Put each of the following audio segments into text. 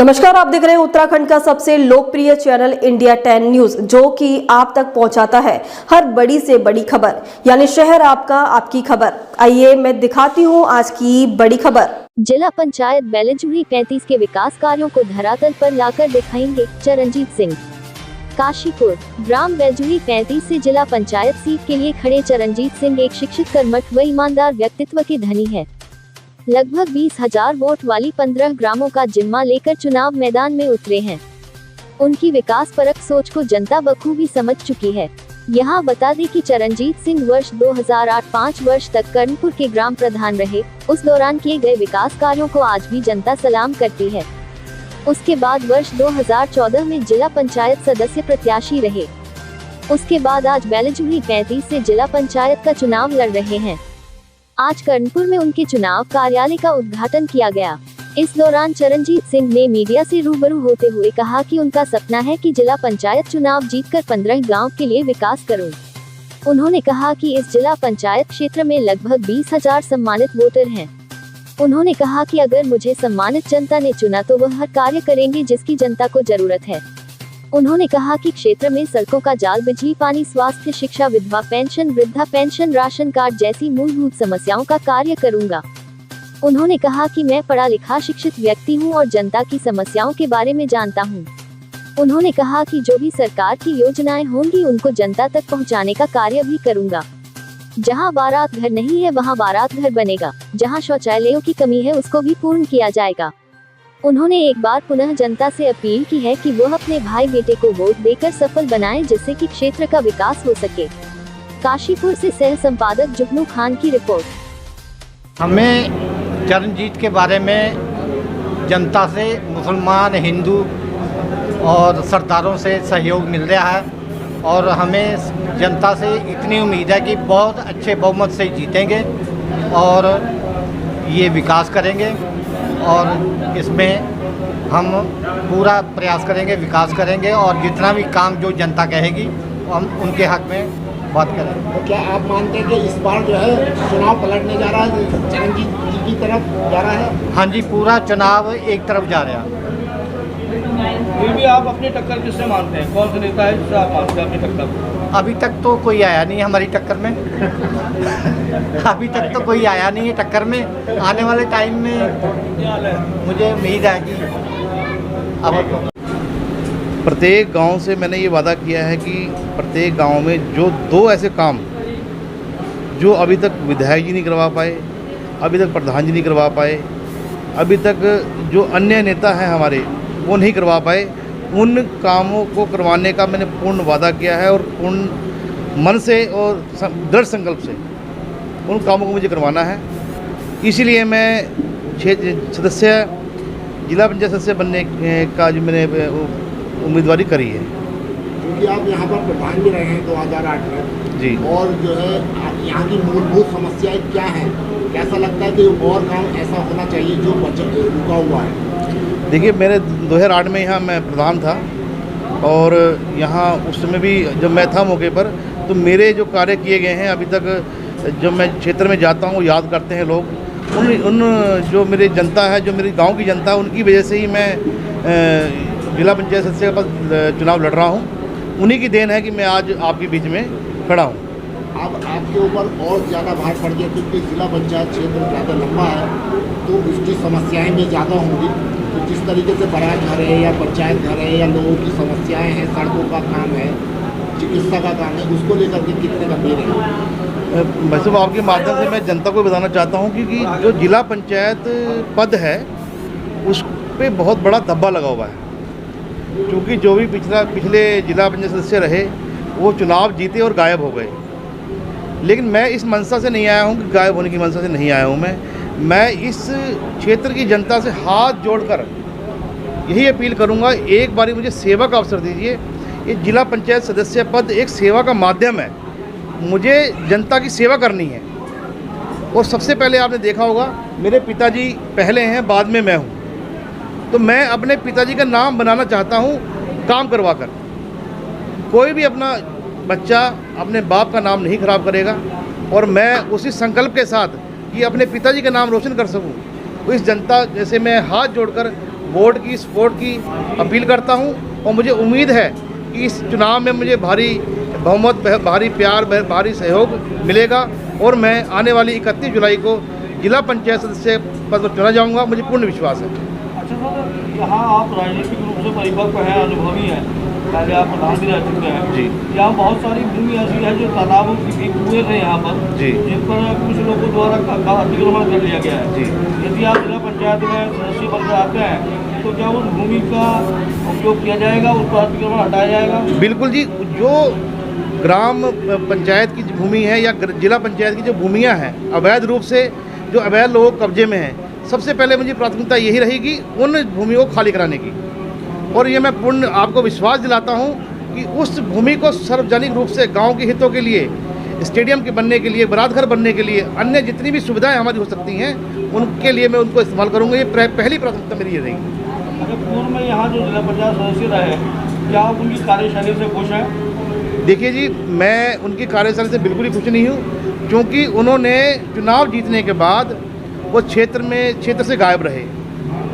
नमस्कार, आप देख रहे हैं उत्तराखंड का सबसे लोकप्रिय चैनल इंडिया 10 न्यूज, जो कि आप तक पहुंचाता है हर बड़ी से बड़ी खबर, यानी शहर आपका, आपकी खबर। आइए मैं दिखाती हूं आज की बड़ी खबर। जिला पंचायत बेलजूरी 35 के विकास कार्यों को धरातल पर लाकर दिखाएंगे चरणजीत सिंह। काशीपुर ग्राम बेलजूरी 35 से जिला पंचायत सीट के लिए खड़े चरणजीत सिंह एक शिक्षित, कर्मठ व ईमानदार व्यक्तित्व के धनी है। लगभग 20,000 वोट वाली 15 ग्रामों का जिम्मा लेकर चुनाव मैदान में उतरे हैं। उनकी विकास परक सोच को जनता बखूबी समझ चुकी है। यहाँ बता दें कि चरणजीत सिंह वर्ष 2008 5 वर्ष तक कर्णपुर के ग्राम प्रधान रहे। उस दौरान किए गए विकास कार्यों को आज भी जनता सलाम करती है। उसके बाद वर्ष 2014 में जिला पंचायत सदस्य प्रत्याशी रहे। उसके बाद आज बेलजूरी 35 से जिला पंचायत का चुनाव लड़ रहे हैं। आज कर्णपुर में उनके चुनाव कार्यालय का उद्घाटन किया गया। इस दौरान चरणजीत सिंह ने मीडिया से रूबरू होते हुए कहा कि उनका सपना है कि जिला पंचायत चुनाव जीतकर 15 गांव के लिए विकास करूं। उन्होंने कहा कि इस जिला पंचायत क्षेत्र में लगभग 20,000 सम्मानित वोटर हैं। उन्होंने कहा कि अगर मुझे सम्मानित जनता ने चुना तो वह हर कार्य करेंगे जिसकी जनता को जरूरत है। उन्होंने कहा कि क्षेत्र में सड़कों का जाल, बिजली, पानी, स्वास्थ्य, शिक्षा, विधवा पेंशन, वृद्धा पेंशन, राशन कार्ड जैसी मूलभूत समस्याओं का कार्य करूंगा। उन्होंने कहा कि मैं पढ़ा लिखा शिक्षित व्यक्ति हूं और जनता की समस्याओं के बारे में जानता हूं। उन्होंने कहा कि जो भी सरकार की योजनाएं होंगी उनको जनता तक पहुंचाने का कार्य भी करूंगा। जहां बारात घर नहीं है वहां बारात घर बनेगा। जहां शौचालयों की कमी है उसको भी पूर्ण किया जाएगा। उन्होंने एक बार पुनः जनता से अपील की है कि वह अपने भाई बेटे को वोट देकर सफल बनाएं, जिससे कि क्षेत्र का विकास हो सके। काशीपुर से सह संपादक जुगनू खान की रिपोर्ट। हमें चरणजीत के बारे में जनता से, मुसलमान, हिंदू और सरदारों से सहयोग मिल रहा है और हमें जनता से इतनी उम्मीद है कि बहुत अच्छे बहुमत से जीतेंगे और ये विकास करेंगे और इसमें हम पूरा प्रयास करेंगे, विकास करेंगे और जितना भी काम जो जनता कहेगी हम उनके हक में बात करेंगे। तो क्या आप मानते हैं कि इस बार जो है चुनाव पलटने जा रहा है, चरणजीत जी की तरफ जा रहा है? हाँ जी, पूरा चुनाव एक तरफ जा रहा है। फिर भी आप अपनी टक्कर किससे मानते हैं? कौन सा नेता है जिससे आप मानते हैं अपनी टक्कर? अभी तक तो कोई आया नहीं है हमारी टक्कर में। अभी तक तो कोई आया नहीं है टक्कर में। आने वाले टाइम में मुझे उम्मीद है कि अब प्रत्येक गांव से मैंने ये वादा किया है कि प्रत्येक गांव में जो 2 ऐसे काम जो अभी तक विधायक जी नहीं करवा पाए, अभी तक प्रधान जी नहीं करवा पाए, अभी तक जो अन्य नेता हैं हमारे वो नहीं करवा पाए, उन कामों को करवाने का मैंने पूर्ण वादा किया है और पूर्ण मन से और दृढ़ संकल्प से उन कामों को मुझे करवाना है। इसीलिए मैं 6 सदस्य जिला पंचायत सदस्य बनने का जो मैंने उम्मीदवारी करी है। क्योंकि आप यहाँ पर प्रधान भी रहे हैं 2008 में जी, और जो है यहाँ की मूलभूत समस्याएं क्या हैं? कैसा लगता है कि और काम ऐसा होना चाहिए जो रुका हुआ है? देखिए, मेरे 2008 में यहाँ मैं प्रधान था और यहाँ उस समय भी जब मैं था मौके पर तो मेरे जो कार्य किए गए हैं अभी तक जब मैं क्षेत्र में जाता हूँ याद करते हैं लोग। उन जो मेरी जनता है, जो मेरी गांव की जनता है, उनकी वजह से ही मैं जिला पंचायत सदस्य के पास चुनाव लड़ रहा हूँ। उन्हीं की देन है कि मैं आज आपके बीच में खड़ा हूँ। अब आपके ऊपर और ज़्यादा भार पड़ गया क्योंकि जिला पंचायत क्षेत्र ज़्यादा लंबा है तो उसकी समस्याएं भी ज़्यादा होंगी। तो जिस तरीके से बारात घर है या पंचायत घर है या लोगों की समस्याएं हैं, सड़कों का काम है, चिकित्सा का काम है, उसको लेकर के कितने गंभीर हैं? वैसे तो आपके माध्यम से मैं जनता को बताना चाहता हूँ कि जो जिला पंचायत पद है उस पर बहुत बड़ा धब्बा लगा हुआ है। क्योंकि जो भी पिछले जिला पंचायत सदस्य रहे वो चुनाव जीते और गायब हो गए। लेकिन मैं इस मंशा से नहीं आया हूँ कि गायब होने की मंशा से नहीं आया हूँ। मैं इस क्षेत्र की जनता से हाथ जोड़कर यही अपील करूँगा, एक बारी मुझे सेवा का अवसर दीजिए। ये जिला पंचायत सदस्य पद एक सेवा का माध्यम है। मुझे जनता की सेवा करनी है और सबसे पहले आपने देखा होगा मेरे पिताजी पहले हैं, बाद में मैं हूँ। तो मैं अपने पिताजी का नाम बनाना चाहता हूँ काम करवा कर। कोई भी अपना बच्चा अपने बाप का नाम नहीं खराब करेगा और मैं उसी संकल्प के साथ कि अपने पिताजी का नाम रोशन कर सकूं, तो इस जनता जैसे मैं हाथ जोड़कर वोट की सपोर्ट की अपील करता हूं और मुझे उम्मीद है कि इस चुनाव में मुझे भारी बहुमत, भारी प्यार, भारी सहयोग मिलेगा और मैं आने वाली 31 जुलाई को जिला पंचायत सदस्य पद पर चुना जाऊंगा। मुझे पूर्ण विश्वास है। अच्छा सर, यहाँ आप राजनीतिक रूप से परिपक्व हैं, अनुभवी हैं, पहले आप प्रधान भी रह चुके हैं जी। यहाँ बहुत सारी भूमि ऐसी है जो तालाबों की कुएं थे यहाँ पर जी। जिन पर कुछ लोगों द्वारा अतिक्रमण कर लिया गया है जी। यदि आप जिला पंचायत में सदस्य बनकर आते हैं तो क्या उस भूमि का उपयोग किया जाएगा, उस पर अतिक्रमण हटाया जाएगा? बिल्कुल जी, जो ग्राम पंचायत की भूमि है या जिला पंचायत की जो भूमियां हैं अवैध रूप से जो अवैध लोगों के कब्जे में हैं, सबसे पहले मुझे प्राथमिकता यही रहेगी उन भूमियों को खाली कराने की। और ये मैं पूर्ण आपको विश्वास दिलाता हूं कि उस भूमि को सार्वजनिक रूप से गांव के हितों के लिए, स्टेडियम के बनने के लिए, बारात घर बनने के लिए, अन्य जितनी भी सुविधाएं हमारी हो सकती हैं उनके लिए मैं उनको इस्तेमाल करूँगा। ये पहली प्राथमिकता मेरी ये रहेगी। अच्छा, पूर्व में यहाँ जो जिला पंचायत सदस्य रहे, क्या आप उनकी कार्यशैली से खुश हैं? देखिए जी, मैं उनकी कार्यशैली से बिल्कुल ही खुश नहीं हूँ, क्योंकि उन्होंने चुनाव जीतने के बाद वो क्षेत्र से गायब रहे।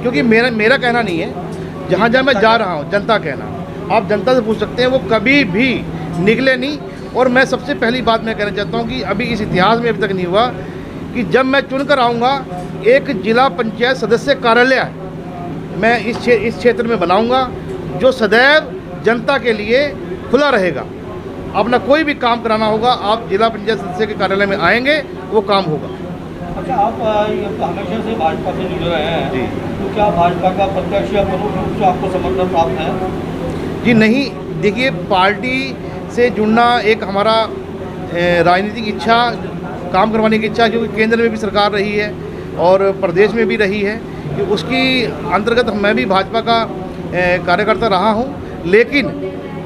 क्योंकि मेरा कहना नहीं है, जहाँ जहाँ मैं जा रहा हूँ जनता कहना, आप जनता से पूछ सकते हैं, वो कभी भी निकले नहीं। और मैं सबसे पहली बात मैं कहना चाहता हूँ कि अभी इस इतिहास में अभी तक नहीं हुआ कि जब मैं चुनकर आऊँगा एक जिला पंचायत सदस्य कार्यालय मैं इस क्षेत्र में बनाऊँगा जो सदैव जनता के लिए खुला रहेगा। अपना कोई भी काम कराना होगा, आप जिला पंचायत सदस्य के कार्यालय में आएंगे, वो काम होगा। अच्छा, आप हमेशा से भाजपा से जुड़े रहे हैं जी। तो क्या भाजपा का प्रत्यक्ष या परोक्ष रूप से आपको समर्थन प्राप्त है? जी नहीं, देखिए पार्टी से जुड़ना एक हमारा राजनीतिक इच्छा, काम करवाने की इच्छा, जो कि केंद्र में भी सरकार रही है और प्रदेश में भी रही है, कि उसकी अंतर्गत मैं भी भाजपा का कार्यकर्ता रहा हूं। लेकिन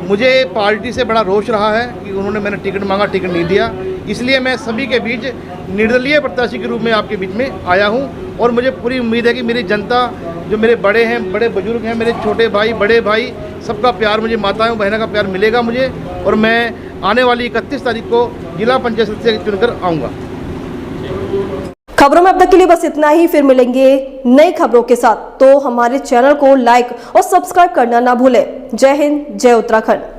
मुझे पार्टी से बड़ा रोष रहा है कि उन्होंने मैंने टिकट मांगा, टिकट नहीं दिया। इसलिए मैं सभी के बीच निर्दलीय प्रत्याशी के रूप में आपके बीच में आया हूं और मुझे पूरी उम्मीद है कि मेरी जनता, जो मेरे बड़े हैं, बड़े बुजुर्ग हैं, मेरे छोटे भाई, बड़े भाई, सबका प्यार मुझे, माताओं बहनों का प्यार मिलेगा मुझे, और मैं आने वाली 31 तारीख को जिला पंचायत सदस्य चुनकर आऊँगा। खबरों में अब तक के लिए बस इतना ही। फिर मिलेंगे नई खबरों के साथ, तो हमारे चैनल को लाइक और सब्सक्राइब करना ना भूलें। जय हिंद, जय उत्तराखंड।